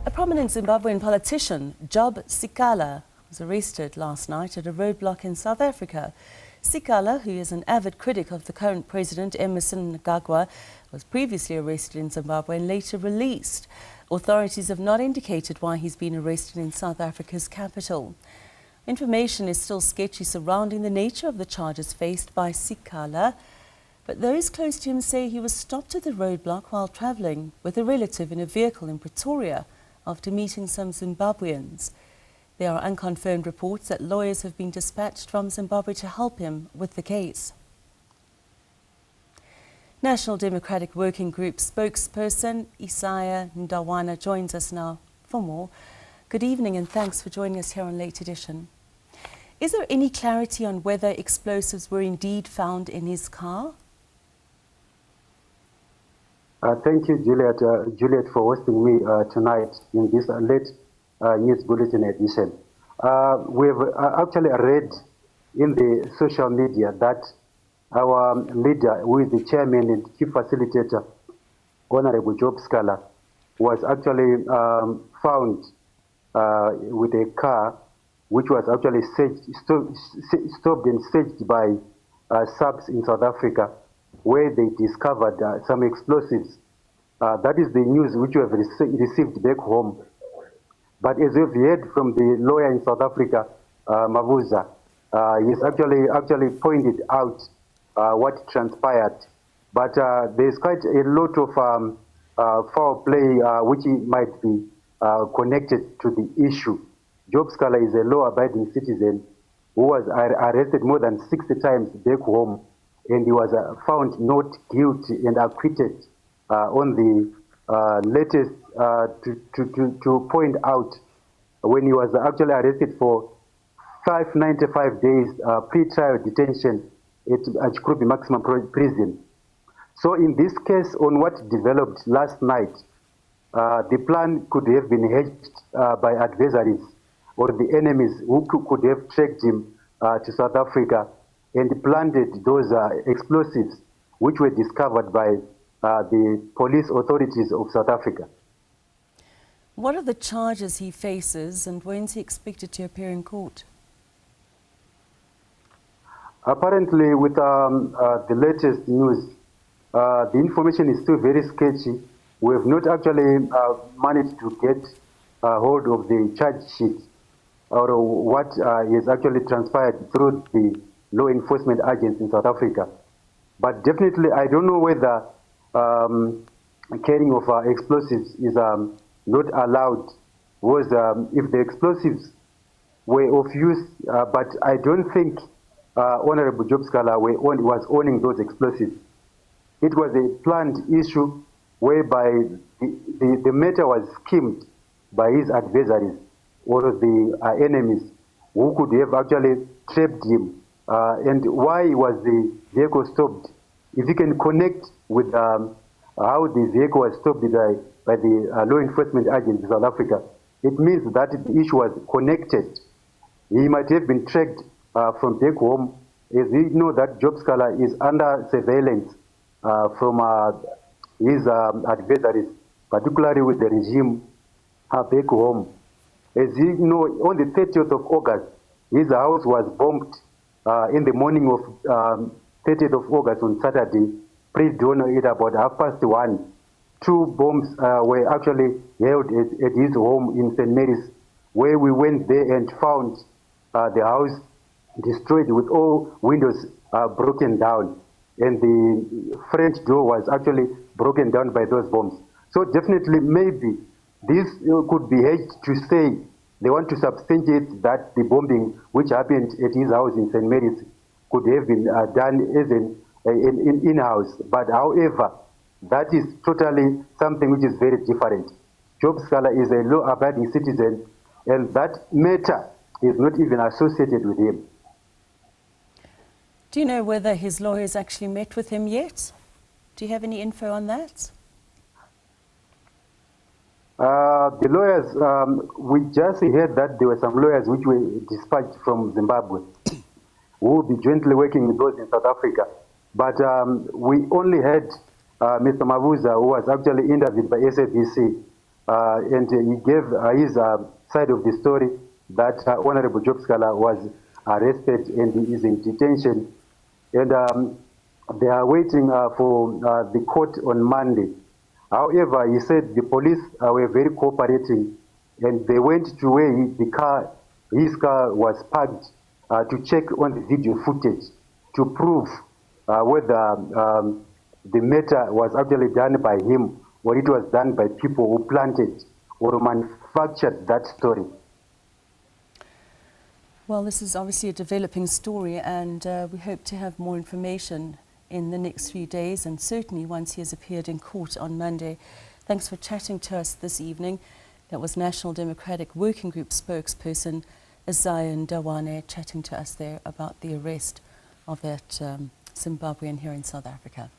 A prominent Zimbabwean politician, Job Sikhala, was arrested last night at a roadblock in South Africa. Sikhala, who is an avid critic of the current President Emmerson Mnangagwa, was previously arrested in Zimbabwe and later released. Authorities have not indicated why he's been arrested in South Africa's capital. Information is still sketchy surrounding the nature of the charges faced by Sikhala, but those close to him say he was stopped at the roadblock while travelling with a relative in a vehicle in Pretoria after meeting some Zimbabweans. There are unconfirmed reports that lawyers have been dispatched from Zimbabwe to help him with the case. National Democratic Working Group spokesperson Isaih Ndawana joins us now for more. Good evening and thanks for joining us here on Late Edition. Is there any clarity on whether explosives were indeed found in his car? Thank you, Juliet, for hosting me tonight in this late news bulletin edition. We've actually read in the social media that our leader, who is the chairman and chief facilitator, Honorable Job Sikhala, was actually found with a car which was actually stopped and searched by SABC in South Africa, where they discovered some explosives. That is the news which we have received back home. But as we've heard from the lawyer in South Africa, Mavuza, he's actually pointed out what transpired. But there's quite a lot of foul play which might be connected to the issue. Job Sikhala is a law-abiding citizen who was arrested more than 60 times back home, and he was found not guilty and acquitted on the latest, to point out, when he was actually arrested for 595 days pre-trial detention at Chikrubi Maximum Prison. So in this case, on what developed last night, the plan could have been hedged by adversaries or the enemies who could have tracked him to South Africa and planted those explosives which were discovered by the police authorities of South Africa. What are the charges he faces and when is he expected to appear in court? Apparently, with the latest news, the information is still very sketchy. We have not actually managed to get hold of the charge sheet or what is actually transpired through the law enforcement agents in South Africa. But definitely, I don't know whether carrying of explosives is not allowed. If the explosives were of use, but I don't think Honorable Job Sikhala was owning those explosives. It was a planned issue whereby the matter was schemed by his adversaries or the enemies who could have actually trapped him. And why was the vehicle stopped? If you can connect with how the vehicle was stopped by the law enforcement agents in South Africa, it means that the issue was connected. He might have been tracked from back home, as we know that Job Sikhala is under surveillance from his adversaries, particularly with the regime back home. As you know, on the 30th of August, his house was bombed in the morning of 30th of August on Saturday, pre-dawn at about 1:30. 2 bombs were actually held at his home in St. Mary's, where we went there and found the house destroyed with all windows broken down. And the French door was actually broken down by those bombs. So definitely, maybe this could be hedged to say they want to substantiate that the bombing which happened at his house in St. Mary's could have been done as an in-house. But however, that is totally something which is very different. Job Sikhala is a law-abiding citizen, and that matter is not even associated with him. Do you know whether his lawyers actually met with him yet? Do you have any info on that? The lawyers, we just heard that there were some lawyers which were dispatched from Zimbabwe who will be jointly working with those in South Africa. But we only heard Mr. Mavuza, who was actually interviewed by SABC, and he gave his side of the story that Honorable Job Sikhala was arrested and is in detention. And they are waiting for the court on Monday. However, he said the police were very cooperating, and they went to where his car was parked to check on the video footage to prove whether the matter was actually done by him or it was done by people who planted or manufactured that story. Well, this is obviously a developing story, and we hope to have more information in the next few days, and certainly once he has appeared in court on Monday. Thanks for chatting to us this evening. That was National Democratic Working Group spokesperson Isaih Ndawana chatting to us there about the arrest of that Zimbabwean here in South Africa.